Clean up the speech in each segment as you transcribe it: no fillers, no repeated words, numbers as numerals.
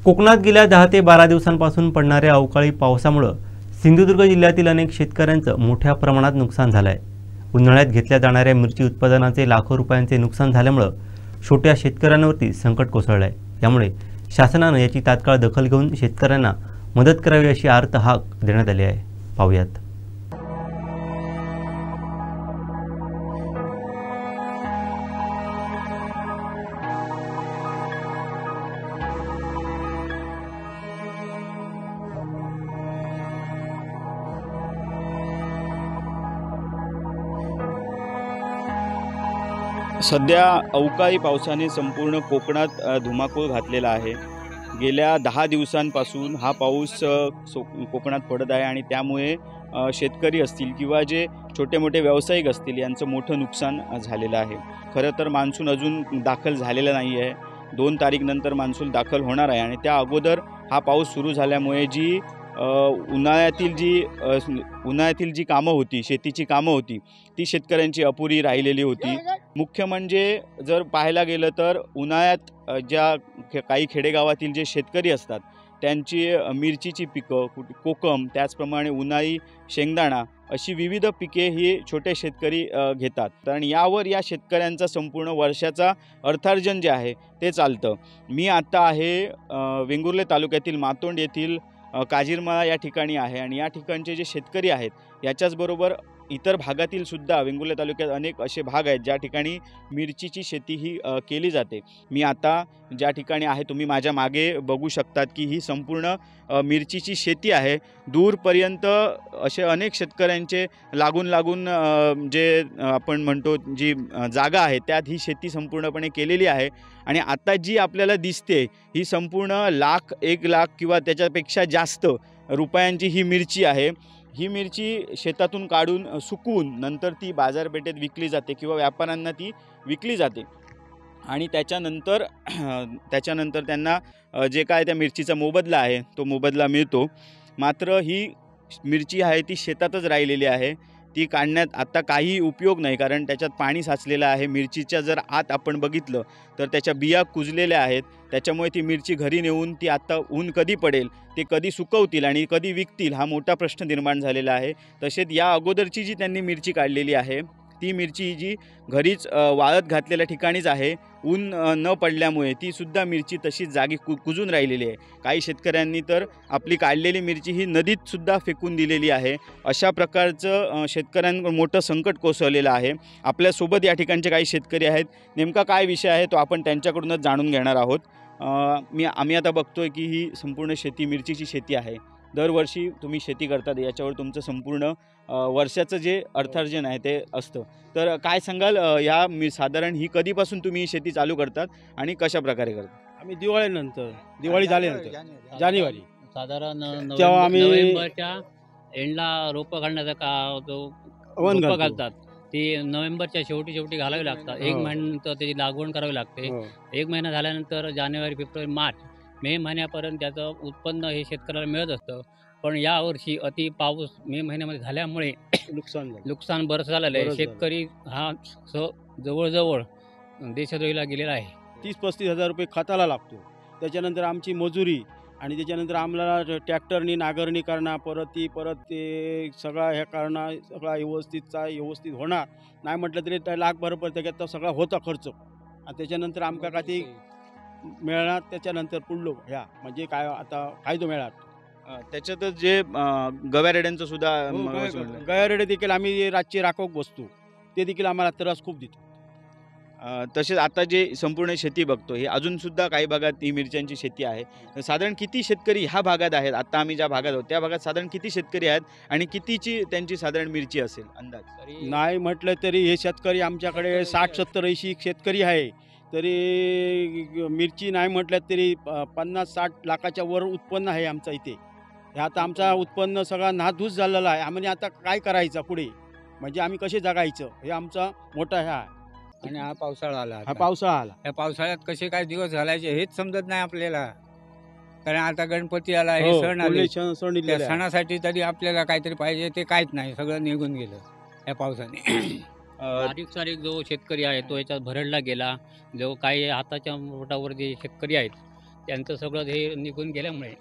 कोकणात गेल्या 10 ते 12 दिवसांपासून पडणाऱ्या अवकाळी पावसामुळे सिंधुदुर्ग जिल्ह्यातील अनेक शेतकऱ्यांचं मोठ्या प्रमाणात नुकसान झालं आहे। उन्हाळ्यात घेतल्या जाणाऱ्या मिरची उत्पादनाचे लाखो रुपयांचे नुकसान झाल्यामुळे छोट्या शेतकऱ्यांवरती संकट कोसळलं आहे। त्यामुळे शासनाने याची तात्काळ दखल घेऊन शेतकऱ्यांना मदत करावी अशी आर्त हाक देण्यात आली आहे। पाहूयात। सध्या अवकाळी पावसाने संपूर्ण कोकणात धुमाकूळ घातलेला आहे। गेल्या 10 दिवसांपासून हा पाऊस कोकणात पडत आहे आणि त्यामुळे शेतकरी असतील किंवा जे छोटे मोठे व्यावसायिक असतील यांचं मोठं नुकसान झालेलं आहे। खरं तर मान्सून अजून दाखल झालेला नाही आहे। 2 तारीखनंतर मान्सून दाखल होणार आहे आणि त्या अगोदर हा पाऊस सुरू झाल्यामुळे जी उन्हाळ्यातील जी कामं होती, शेतीची कामं होती, ती शेतकऱ्यांची अपुरी राहिलेली होती। मुख्य म्हणजे जर पाहायला गेलं तर उन्हाळ्यात ज्या काही खेडेगावातील जे शेतकरी असतात त्यांची मिरचीची पिकं, कोकम, त्याचप्रमाणे उन्हाळी शेंगदाणा अशी विविध पिके ही छोटे शेतकरी घेतात आणि यावर या शेतकऱ्यांचा संपूर्ण वर्षाचा अर्थार्जन जे आहे ते चालतं। मी आता आहे वेंगुर्ले तालुक्यातील मातोंड येथील काजिरमाळा या ठिकाणी आहे आणि या ठिकाणचे जे शेतकरी आहेत याच्याचबरोबर इतर भागातील सुद्धा वेंगुर्ले तालुक्यात अनेक असे भाग आहेत ज्या ठिकाणी मिरचीची शेती ही केली जाते। मी आता ज्या ठिकाणी आहे तुम्ही माझ्या मागे बघू शकतात की ही संपूर्ण मिरचीची शेती आहे। दूरपर्यंत असे अनेक शेतकऱ्यांचे लागून जे आपण म्हणतो जी जागा आहे त्यात ही शेती संपूर्णपणे केलेली आहे आणि आता जी आपल्याला दिसते ही संपूर्ण 1 लाख किंवा त्याच्यापेक्षा जास्त रुपयांची ही मिरची आहे। ही मिरची शेतातून काढून सुकवून नंतर ती बाजारपेठेत विकली जाते किंवा व्यापाऱ्यांना ती विकली जाते आणि त्याच्यानंतर त्यांना जे काय त्या मिरचीचा मोबदला आहे तो मोबदला मिळतो। मात्र ही मिरची आहे ती शेतातच राहिलेली आहे। ती काढण्यात आता काही उपयोग नाही कारण त्याच्यात पाणी साचलेलं आहे। मिरचीच्या जर आत आपण बघितलं तर त्याच्या बिया कुजलेल्या आहेत। त्याच्यामुळे ती मिरची घरी नेऊन ती आता ऊन कधी पडेल, ते कधी सुकवतील आणि कधी विकतील हा मोठा प्रश्न निर्माण झालेला आहे। तसेच या अगोदरची जी त्यांनी मिरची काढलेली आहे ती मिरची जी घरीच वाळत घातलेल्या ठिकाणीच आहे। ऊन न पडल्यामुळे ती सुद्धा मिरची तशीच जागी कुजून राहिलेली आहे। काही शेतकऱ्यांनी तर आपली काढलेली मिरची ही नदीत सुद्धा फेकून दिलेली आहे। अशा प्रकारचं शेतकऱ्यांवर मोठं संकट कोसळलेलं आहे। आपल्यासोबत या ठिकाणचे काही शेतकरी आहेत। नेमका काय विषय आहे तो आपण त्यांच्याकडूनच जाणून घेणार आहोत। आम्ही आता बघतोय की ही संपूर्ण शेती मिरचीची शेती आहे। दरवर्षी तुम्ही शेती करतात, याच्यावर तुमचं संपूर्ण वर्षाचं जे अर्थार्जन आहे ते असतं। तर काय सांगाल साधारण ही कधीपासून तुम्ही शेती चालू करतात आणि कशा प्रकारे करतात? आम्ही दिवाळी झाल्यानंतर जानेवारी साधारण तेव्हा आम्ही नोव्हेंबरच्या एंडला रोपं घालण्याचा रोपं घालतात ती नोव्हेंबरच्या शेवटी घालावी लागतात। 1 महिन्यानंतर त्याची लागवड करावी लागते। 1 महिना झाल्यानंतर जानेवारी, फेब्रुवारी, मार्च, मे महिन्यापर्यंत त्याचं उत्पन्न हे शेतकऱ्याला मिळत असतं। पण यावर्षी अति पाऊस मे महिन्यामध्ये झाल्यामुळे नुकसान बरंच झालेलं आहे। शेतकरी हा जवळजवळ देशद्रोहीला गेलेला आहे। 30-35 हजार रुपये खताला लागतो। त्याच्यानंतर आमची मजुरी आणि त्याच्यानंतर आम्हाला ट्रॅक्टरनी नांगरणी करणं, परत ते सगळा हे करणं, सगळा व्यवस्थित होणार नाही म्हटलं तरी लाखभर रुपये त्याच्यात सगळा होता खर्च आणि त्याच्यानंतर आमका का ती मिळणार त्याच्यानंतर पुढलो ह्या म्हणजे काय आता फायदो मिळणार। त्याच्यातच जे गव्यारेड्यांचं सुद्धा गव्यारेडे देखील आम्ही रातची राखोक बसतो, ते देखील आम्हाला त्रास खूप देतो। तसेच आता जे संपूर्ण शेती बघतो हे अजून सुद्धा काही भागात ही मिरच्यांची शेती आहे। साधारण किती शेतकरी ह्या भागात आहेत? आता आम्ही ज्या भागात आहोत त्या भागात साधारण किती शेतकरी आहेत आणि कितीची त्यांची साधारण मिरची असेल अंदाज? नाही म्हटलं तरी हे शेतकरी आमच्याकडे 60-70-80 शेतकरी आहे। तरी मिरची नाही म्हटलं तरी 50-60 लाखाच्या वर उत्पन्न आहे आमचं इथे। हे आता आमचा उत्पन्न सगळा नासधूस झालेला आहे। आम्ही आता काय करायचं पुढे, म्हणजे आम्ही कसे जगायचं हे आमचा मोठा ह्या आणि हा पावसाळा आला। या पावसाळ्यात कसे काय दिवस घालायचे हेच समजत नाही आपल्याला। कारण आता गणपती आला, हे सण आले, त्या सणासाठी तरी आपल्याला काहीतरी पाहिजे, ते काहीच नाही, सगळं निघून गेलं या पावसाने। बारीक जो शेतकरी आहे तो याच्यात भरडला गेला। जो काही हाताच्या बोटावर जे शेतकरी आहेत त्यांचं सगळं हे निघून गेल्यामुळे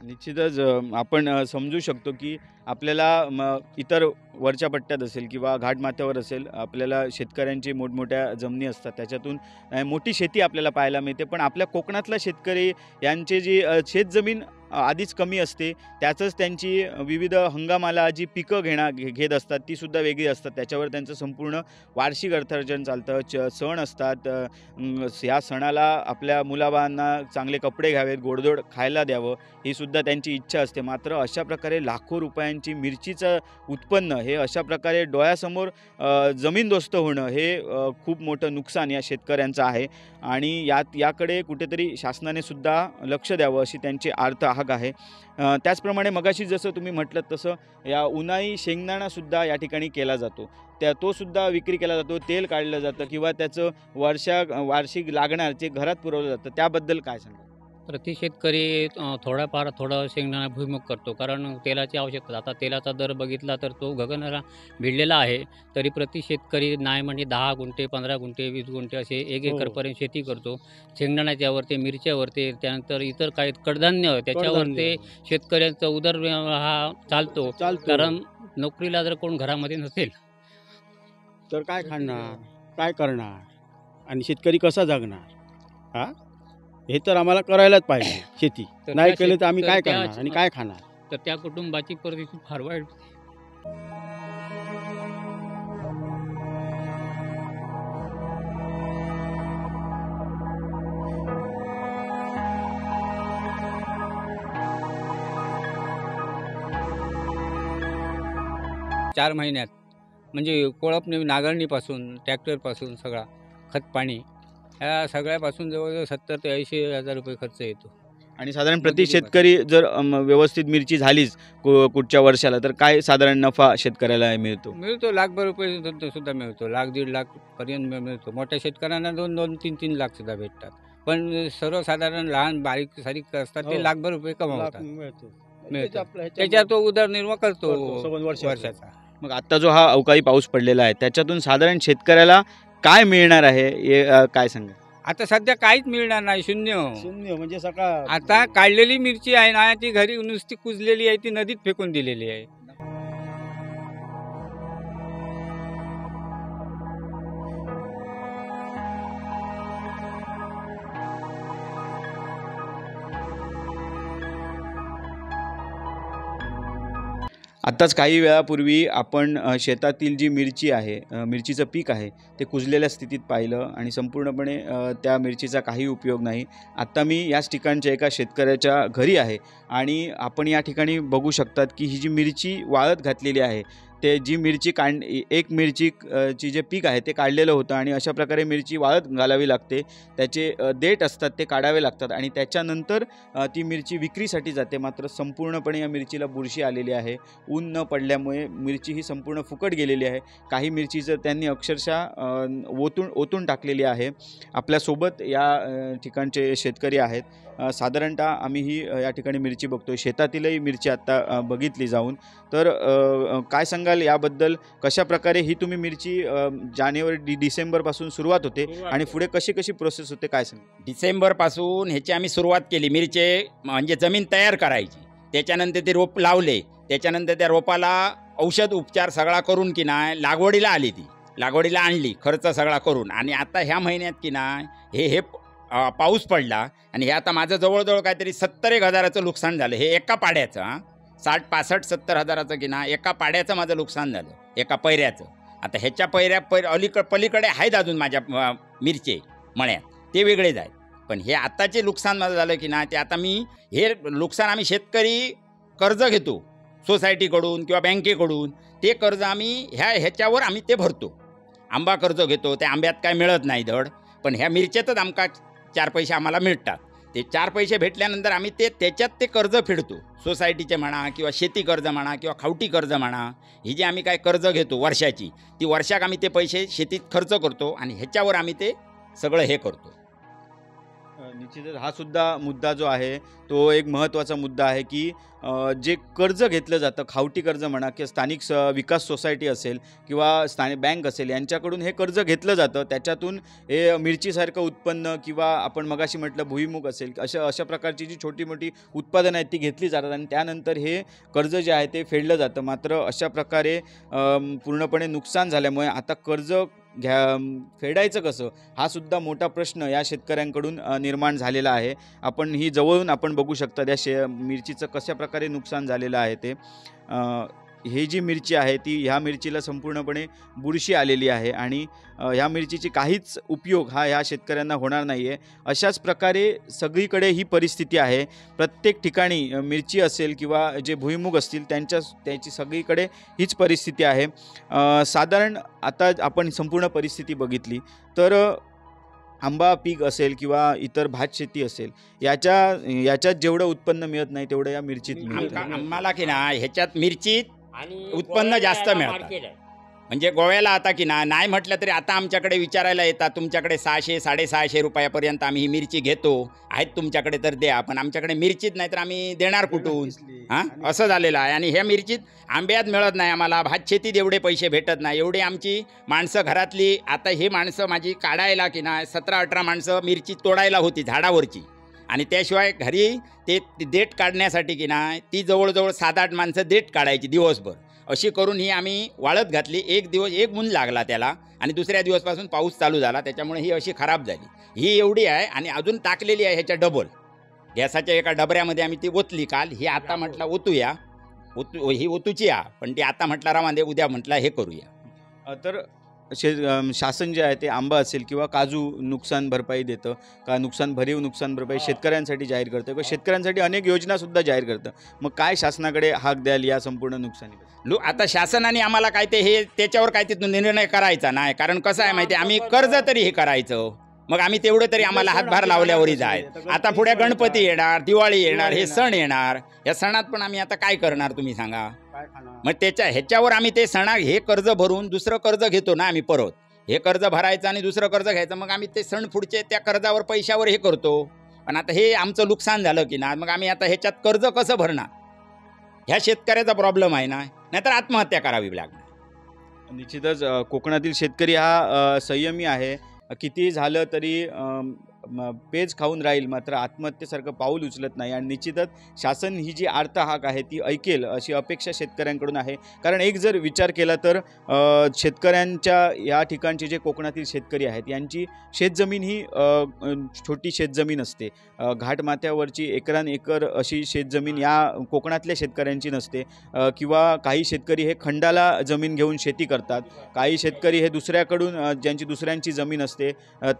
निश्चितच आपण समजू शकतो की आपल्याला इतर वरच्या पट्ट्यात असेल किंवा घाटमाथ्यावर असेल, आपल्याला शेतकऱ्यांची मोठमोठ्या जमिनी असतात, त्याच्यातून मोठी शेती आपल्याला पाहायला मिळते. पण आपल्या कोकणातला शेतकरी यांची जी शेतजमीन आधीच कमी असते, त्याचंच त्यांची विविध हंगामाला जी पिकं घेत असतात तीसुद्धा वेगळी असतात. त्याच्यावर त्यांचं संपूर्ण वार्षिक अर्थार्जन चालतं. सण असतात, या सणाला आपल्या मुलाबाळांना चांगले कपडे घ्यावेत, गोडधोड खायला द्यावं, ही सुद्धा त्यांची इच्छा असते. मात्र अशा प्रकारे लाखो रुपयांची मिरचीचं उत्पन्न हे अशा प्रकारे डोळ्यासमोर जमीनदोस्त होणं हे खूप मोठं नुकसान या शेतकऱ्यांचं आहे. आणि याकडे कुठेतरी शासनाने सुद्धा लक्ष द्यावं अशी त्यांची आर्त हाक आहे. त्याचप्रमाणे मगाशी जसं तुम्ही म्हटलं तसं या उन्हाळी शेंगदाणासुद्धा या ठिकाणी केला जातो. तोसुद्धा विक्री केला जातो, तेल काढलं जातं किंवा त्याचं वार्षिक लागणार जे घरात पुरवलं जातं, त्याबद्दल काय सांगा? प्रति शेतकरी थोडं शेंगदाणा भुईमुग करतो, कारण तेलाची आवश्यकता. आता तेलाचा दर बघितला तर तो गगनाला भिडलेला आहे. तरी प्रति शेतकरी नाही म्हणजे 10 गुंठे, 15 गुंठे, 20 गुंठे असे 1 एकरपर्यंत शेती करतो. शेंगदाण्याच्यावरती, मिरच्यावरती, त्यानंतर इतर काही कडधान्य त्याच्यावरती शेतकऱ्यांचा उदरनिर्वाह हा चालतो. कारण नोकरीला जर कोण घरामध्ये नसेल तर काय खाणार, काय करणार आणि शेतकरी कसा जगणार? हे तर आम्हाला करायलाच पाहिजे. शेती तर नाही त्या केलं तर आम्ही शेत- काय तर त्या- करणार आणि काय खाणार? तर त्या कुटुंबाची परिस्थिती फार वाईट होती. चार महिन्यात म्हणजे कोळपणी, नांगरणीपासून, ट्रॅक्टरपासून सगळा खतपाणी ह्या सगळ्यापासून जवळजवळ 70 ते 80,000 रुपये खर्च येतो. आणि साधारण प्रति शेतकरी जर व्यवस्थित मिरची झालीच कुठच्या वर्षाला, तर काय साधारण नफा शेतकऱ्याला मिळतो? लाखभर रुपये सुद्धा मिळतो. 1,00,000-1.5 लाख पर्यंत मिळतो. मोठ्या शेतकऱ्यांना 2-2, 3-3 लाख सुद्धा भेटतात. पण सर्वसाधारण लहान बारीक सारीक असतात ते लाखभर रुपये कमावतात. मिळतो. त्याच्यात तो उदरनिर्वाह करतो वर्षाचा. मग आता जो हा अवकाळी पाऊस पडलेला आहे, त्याच्यातून साधारण शेतकऱ्याला काय मिळणार आहे हे काय सांगा? आता सध्या काहीच मिळणार नाही, शून्य. म्हणजे सकाळ आता काढलेली मिरची आहे ना, ती घरी नुसती कुजलेली आहे, ती नदीत फेकून दिलेली आहे. आत्ताच काही वेळापूर्वी आपण शेतातील जी मिरची आहे, मिरचीचं पीक आहे, ते कुजलेल्या स्थितीत पाहिलं आणि संपूर्णपणे त्या मिरचीचा काही उपयोग नाही. आत्ता मी याच ठिकाणच्या एका शेतकऱ्याच्या घरी आहे आणि आपण या ठिकाणी बघू शकतात की ही जी मिरची वाळत घातलेली आहे, ते जी मिरची एक मिरची जे पीक आहे ते काढलेलं होतं आणि अशा प्रकारे मिरची वाळत घालावी लागते. त्याचे देठ असतात ते काढावे लागतात आणि त्याच्यानंतर ती मिरची विक्रीसाठी जाते. मात्र संपूर्णपणे या मिरचीला बुरशी आलेली आहे. ऊन न पडल्यामुळे मिरची ही संपूर्ण फुकट गेलेली आहे. काही मिरचीचं त्यांनी अक्षरशः ओतून टाकलेली आहे. आपल्यासोबत या ठिकाणचे शेतकरी आहेत. साधारणतः आम्ही ही या ठिकाणी मिरची बघतोय. शेतातीलही मिरची आत्ता बघितली जाऊन. तर काय सांगाल याबद्दल? कशा प्रकारे ही तुम्ही मिरची जानेवारी डिसेंबरपासून सुरुवात होते आणि पुढे कशी प्रोसेस होते, काय सांगा? डिसेंबरपासून ह्याची आम्ही सुरुवात केली. मिरची म्हणजे जमीन तयार करायची, त्याच्यानंतर ते रोप लावले, त्याच्यानंतर त्या रोपाला औषध उपचार सगळा करून की नाही लागवडीला आली, ती लागवडीला आणली खर्च सगळा करून. आणि आता ह्या महिन्यात की नाही हे पाऊस पडला आणि हे आता माझं जवळजवळ काहीतरी 70-1 हजाराचं नुकसान झालं. हे एका पाड्याचं 60-65-70 हजाराचं की ना एका पाड्याचं माझं नुकसान झालं, एका पैऱ्याचं. आता ह्याच्या पलीकडे आहेत अजून माझ्या मिरचे मळ्यात, ते वेगळेच आहेत. पण हे आत्ताचे नुकसान माझं झालं की ना, ते आता मी हे नुकसान आम्ही शेतकरी कर्ज घेतो सोसायटीकडून किंवा बँकेकडून. ते कर्ज आम्ही ह्याच्यावर आम्ही ते भरतो. आंबा कर्ज घेतो, त्या आंब्यात काय मिळत नाही धड, पण ह्या मिरच्यातच आमका 4 पैसे आम्हाला मिळतात. ते 4 पैसे भेटल्यानंतर आम्ही त्याच्यात ते कर्ज फेडतो. सोसायटीचे म्हणा किंवा शेती कर्ज म्हणा किंवा खावटी कर्ज म्हणा, ही जी आम्ही काय कर्ज घेतो वर्षाची, ती वर्षाक आम्ही ते पैसे शेतीत खर्च करतो आणि ह्याच्यावर आम्ही ते सगळं हे करतो. निश्चितच हा सुद्धा मुद्दा जो आहे तो एक महत्त्वाचा मुद्दा आहे की जे कर्ज घेतलं जातं, खावटी कर्ज म्हणा किंवा स्थानिक विकास सोसायटी असेल किंवा स्थानिक बँक असेल, यांच्याकडून हे कर्ज घेतलं जातं. त्याच्यातून हे मिरचीसारखं उत्पन्न किंवा आपण मगाशी म्हटलं भुईमुग असेल, अशा प्रकारची जी छोटी मोठी उत्पादनं आहेत ती घेतली जातात आणि त्यानंतर हे कर्ज जे आहे ते फेडलं जातं. मात्र अशा प्रकारे पूर्णपणे नुकसान झाल्यामुळे आता कर्ज फेडायचं कसं, हा सुद्धा मोठा प्रश्न या शेतकऱ्यांकडून निर्माण झालेला आहे. आपण ही जवळून आपण बघू शकता त्या मिरचीचं कशा प्रकारे नुकसान झालेलं आहे ते. हे जी मिरची आहे ती ह्या मिरचीला संपूर्णपणे बुरशी आलेली आहे आणि ह्या मिरचीची काहीच उपयोग हा ह्या शेतकऱ्यांना होणार नाही आहे. अशाच प्रकारे सगळीकडे ही परिस्थिती आहे. प्रत्येक ठिकाणी मिरची असेल किंवा जे भुईमुग असतील त्याची सगळीकडे हीच परिस्थिती आहे. साधारण आता आपण संपूर्ण परिस्थिती बघितली तर आंबा पीक असेल किंवा इतर भात शेती असेल, याच्यात जेवढं उत्पन्न मिळत नाही तेवढं या मिरचीत मिळतं. आम्हाला की ना ह्याच्यात मिरचीत उत्पन्न जास्त मिळतं. म्हणजे गोव्याला आता की नाही म्हटलं तरी आता आमच्याकडे विचारायला येतात, तुमच्याकडे 600-650 रुपयापर्यंत आम्ही ही मिरची घेतो, आहेत तुमच्याकडे तर द्या, पण आमच्याकडे मिरचीत नाही तर आम्ही देणार कुठून, हां असं झालेलं आहे. आणि ह्या मिरचीत आंब्यात मिळत नाही आम्हाला, भात शेतीत एवढे पैसे भेटत नाही. एवढी आमची माणसं घरातली, आता हे माणसं माझी काढायला की नाही 17-18 माणसं मिरची तोडायला होती झाडावरची, आणि त्याशिवाय घरी ते देठ काढण्यासाठी की नाही ती जवळजवळ 7-8 माणसं देठ काढायची दिवसभर. अशी करून ही आम्ही वाळत घातली. एक दिवस एक ऊन लागला त्याला आणि दुसऱ्या दिवसपासून पाऊस चालू झाला, त्याच्यामुळे ही अशी खराब झाली. ही एवढी आहे आणि अजून टाकलेली आहे ह्याच्या डबल. गॅसाच्या एका डबऱ्यामध्ये आम्ही ती ओतली काल. ही आता म्हटलं ओतूया, ही ओतूची या, पण ती आता म्हटलं रामांदे उद्या म्हटलं हे करूया. तर शासन जे आहे ते आंबा असेल किंवा काजू नुकसान भरपाई देतं का, भरीव नुकसान भरपाई शेतकऱ्यांसाठी जाहीर करतं किंवा शेतकऱ्यांसाठी अनेक योजनासुद्धा जाहीर करतं. मग काय शासनाकडे हाक द्याल या संपूर्ण नुकसानी? आता शासनाने आम्हाला काय ते हे त्याच्यावर काय ते निर्णय करायचा नाही. कारण कसं आहे माहिती आहे, आम्ही कर्ज तरी हे करायचं, मग आम्ही तेवढं तरी आम्हाला हातभार लावल्यावरही जायचं. आता पुढे गणपती येणार, दिवाळी येणार, हे सण येणार. या सणात पण आम्ही आता काय करणार तुम्ही सांगा. मग ह्याच्यावर आम्ही ते हे कर्ज भरून दुसरं कर्ज घेतो ना आम्ही, परत हे कर्ज भरायचं आणि दुसरं कर्ज घ्यायचं. मग आम्ही ते सण पुढचे त्या कर्जावर पैशावर हे करतो. पण आता हे आमचं नुकसान झालं की ना, मग आम्ही आता ह्याच्यात कर्ज कसं भरणार, ह्या शेतकऱ्याचा प्रॉब्लेम आहे ना, नाहीतर आत्महत्या करावी लागणार. निश्चितच कोकणातील शेतकरी हा संयमी आहे. किती झालं तरी पेज खाऊन राहील, मात्र आत्महत्येसारखं पाऊल उचलत नाही. आणि निश्चितच शासन ही जी आर्त हाक आहे ती ऐकेल अशी अपेक्षा शेतकऱ्यांकडून आहे. कारण एक जर विचार केला तर शेतकऱ्यांच्या या ठिकाणचे जे कोकणातील शेतकरी आहेत यांची शेतजमीन ही छोटी शेतजमीन असते. घाटमाथ्यावरची एकरान एकर अशी शेतजमीन या कोकणातल्या शेतकऱ्यांची नसते. किंवा काही शेतकरी हे खंडाला जमीन घेऊन शेती करतात, काही शेतकरी हे दुसऱ्याकडून ज्यांची दुसऱ्यांची जमीन असते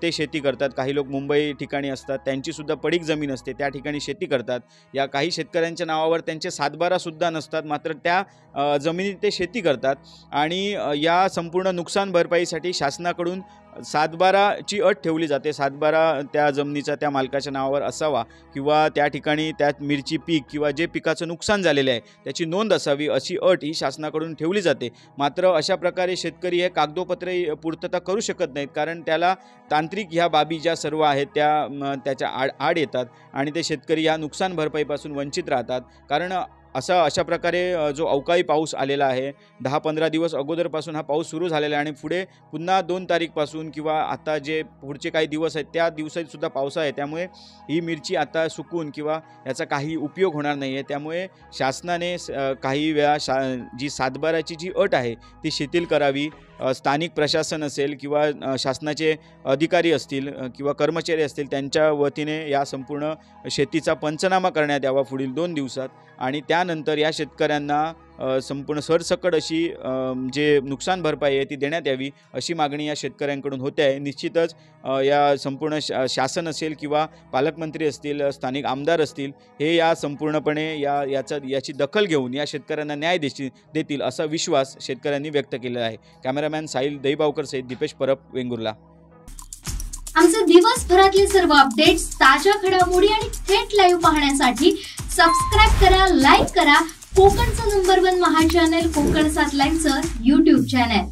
ते शेती करतात. काही लोक मुंबई ठिकाणी असतात, त्यांचीसुद्धा पडीक जमीन असते, त्या ठिकाणी शेती करतात. या काही शेतकऱ्यांच्या नावावर त्यांचे सातबारासुद्धा नसतात, मात्र त्या जमिनीत ते शेती करतात. आणि या संपूर्ण नुकसान भरपाईसाठी शासनाकडून सातबाराची अट ठेवली जाते. सातबारा त्या जमिनीचा त्या मालकाच्या नावावर असावा किंवा त्या ठिकाणी त्यात मिरची पीक किंवा जे पिकाचं नुकसान झालेलं आहे त्याची नोंद असावी, अशी अट ही शासनाकडून ठेवली जाते. मात्र अशा प्रकारे शेतकरी हे कागदोपत्री पूर्तता करू शकत नाहीत, कारण त्याला तांत्रिक ह्या बाबी ज्या सर्व आहेत त्याच्या आड येतात आणि ते शेतकरी या नुकसान भरपाईपासून वंचित राहतात. कारण अशा प्रकारे जो अवकाळी पाऊस आलेला आहे, 10-15 दिवस अगोदरपासून हा पाऊस सुरू झालेला आहे आणि पुढे पुन्हा 2 तारीखपासून किंवा आता जे पुढचे काही दिवस आहेत त्या दिवसातसुद्धा पाऊस आहे. त्यामुळे ही मिरची आता सुकून किंवा याचा काही उपयोग होणार नाही आहे. त्यामुळे शासनाने काही वेळा जी सातबाराची जी अट आहे ती शिथिल करावी. स्थानिक प्रशासन असेल किंवा शासनाचे अधिकारी असतील किंवा कर्मचारी असतील त्यांच्या वतीने या संपूर्ण शेतीचा पंचनामा करण्यात यावा पुढील 2 दिवसात आणि त्यानंतर या शेतकऱ्यांना संपूर्ण सरसकट अशी जे नुकसान भरपाई आहे ती देण्यात यावी अशी मागणी या शेतकऱ्यांकडून होते आहे. निश्चितच या संपूर्ण शासन असेल किंवा पालकमंत्री असतील, स्थानिक आमदार असतील, हे या संपूर्णपणे याची दखल घेऊन या शेतकऱ्यांना न्याय देतील असा विश्वास शेतकऱ्यांनी व्यक्त केलेला आहे. कॅमेरामॅन साहिल दहीबावकर सहित दीपेश परब, वेंगुर्ला. आमचे दिवसभरातले सर्व अपडेट्स, ताज्या घडामोडी आणि थेट लाईव्ह पाहण्यासाठी सबस्क्राइब करा, लाईक करा कोकणचं नंबर 1 महा चॅनल कोकण 7 लाईव्हचं YouTube चॅनल.